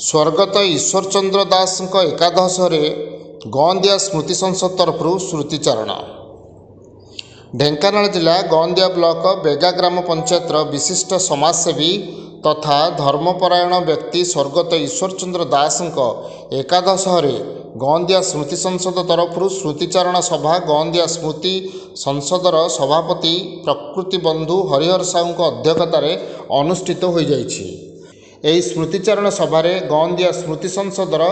ସ୍ୱର୍ଗତ ଈଶ୍ୱରଚନ୍ଦ୍ର ଦାସଙ୍କ ଏକାଦଶରେ ଗଅଁଦିଆ ସ୍ମୃତି ସଂସଦ ତରଫରୁ ସ୍ମୃତିଚାରଣ। ଢେଙ୍କାନାଳ ଜିଲ୍ଲା ଗଅଁଦିଆ ବ୍ଲକ ବେଗା ଗ୍ରାମ ପଞ୍ଚାୟତର ବିଶିଷ୍ଟ ସମାଜସେବୀ ତଥା ଧର୍ମପରାୟଣ ବ୍ୟକ୍ତି ସ୍ୱର୍ଗତ ଈଶ୍ୱରଚନ୍ଦ୍ର ଦାସଙ୍କ ଏକାଦଶରେ ଗଅଁଦିଆ ସ୍ମୃତି ସଂସଦ ତରଫରୁ ସ୍ମୃତିଚାରଣ ସଭା ଗଅଁଦିଆ ସ୍ମୃତି ସଂସଦର ସଭାପତି ପ୍ରକୃତି ବନ୍ଧୁ ହରିହର ସାହୁଙ୍କ ଅଧ୍ୟକ୍ଷତାରେ ଅନୁଷ୍ଠିତ ହୋଇଯାଇଛି। ଏହି ସ୍ମୃତିଚାରଣ ସଭାରେ ଗଅଁଦିଆ ସ୍ମୃତି ସଂସଦର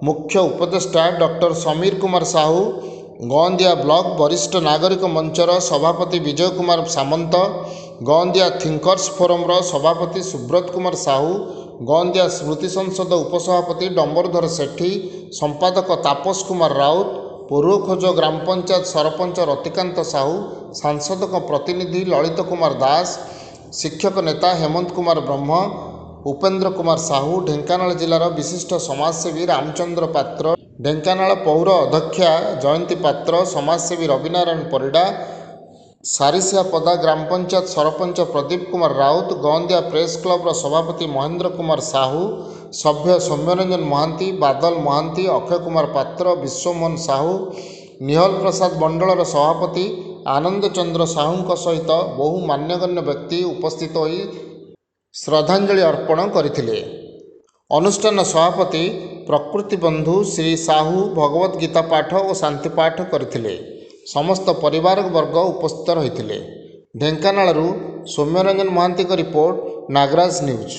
ମୁଖ୍ୟ ଉପଦେଷ୍ଟା ଡକ୍ଟର ସମୀର କୁମାର ସାହୁ, ଗଅଁଦିଆ ବ୍ଲକ ବରିଷ୍ଠ ନାଗରିକ ମଞ୍ଚର ସଭାପତି ବିଜୟ କୁମାର ସାମନ୍ତ, ଗଅଁଦିଆ ଥିଙ୍କର୍ସ ଫୋରମର ସଭାପତି ସୁବ୍ରତ କୁମାର ସାହୁ, ଗଅଁଦିଆ ସ୍ମୃତି ସଂସଦ ଉପସଭାପତି ଡମ୍ବରୁଧର ସେଠୀ, ସମ୍ପାଦକ ତାପସ କୁମାର ରାଉତ, ପୂର୍ବଖୋଜ ଗ୍ରାମ ପଞ୍ଚାୟତ ସରପଞ୍ଚ ରତିକାନ୍ତ ସାହୁ, ସାଂସଦଙ୍କ ପ୍ରତିନିଧି ଲଳିତ କୁମାର ଦାସ, ଶିକ୍ଷକ ନେତା ହେମନ୍ତ କୁମାର ବ୍ରହ୍ମ, ଉପେନ୍ଦ୍ର କୁମାର ସାହୁ, ଢେଙ୍କାନାଳ ଜିଲ୍ଲାର ବିଶିଷ୍ଟ ସମାଜସେବୀ ରାମଚନ୍ଦ୍ର ପାତ୍ର, ଢେଙ୍କାନାଳ ପୌର ଅଧ୍ୟକ୍ଷା ଜୟନ୍ତୀ ପାତ୍ର, ସମାଜସେବୀ ରବିନାରାୟଣ ପରିଡ଼ା, ସାରିସିଆପଦା ଗ୍ରାମ ପଞ୍ଚାୟତ ସରପଞ୍ଚ ପ୍ରଦୀପ କୁମାର ରାଉତ, ଗଅଁଦିଆ ପ୍ରେସ କ୍ଲବର ସଭାପତି ମହେନ୍ଦ୍ର କୁମାର ସାହୁ, ସଭ୍ୟ ସୌମ୍ୟରଞ୍ଜନ ମହାନ୍ତି, ବାଦଲ ମହାନ୍ତି, ଅକ୍ଷୟ କୁମାର ପାତ୍ର, ବିଶ୍ୱମୋହନ ସାହୁ, ନିହଲ ପ୍ରସାଦ ମଣ୍ଡଳର ସଭାପତି ଆନନ୍ଦ ଚନ୍ଦ୍ର ସାହୁଙ୍କ ସହିତ ବହୁ ମାନ୍ୟଗଣ୍ୟ ବ୍ୟକ୍ତି ଉପସ୍ଥିତ ହୋଇ ଶ୍ରଦ୍ଧାଞ୍ଜଳି ଅର୍ପଣ କରିଥିଲେ। ଅନୁଷ୍ଠାନ ସଭାପତି ପ୍ରକୃତି ବନ୍ଧୁ ଶ୍ରୀ ସାହୁ ଭଗବତ ଗୀତା ପାଠ ଓ ଶାନ୍ତି ପାଠ କରିଥିଲେ। ସମସ୍ତ ପରିବାର ବର୍ଗ ଉପସ୍ଥିତ ରହିଥିଲେ। ଢେଙ୍କାନାଳରୁ ସୌମ୍ୟରଞ୍ଜନ ମହାନ୍ତିଙ୍କ ରିପୋର୍ଟ, ନାଗରାଜ ନ୍ୟୁଜ୍।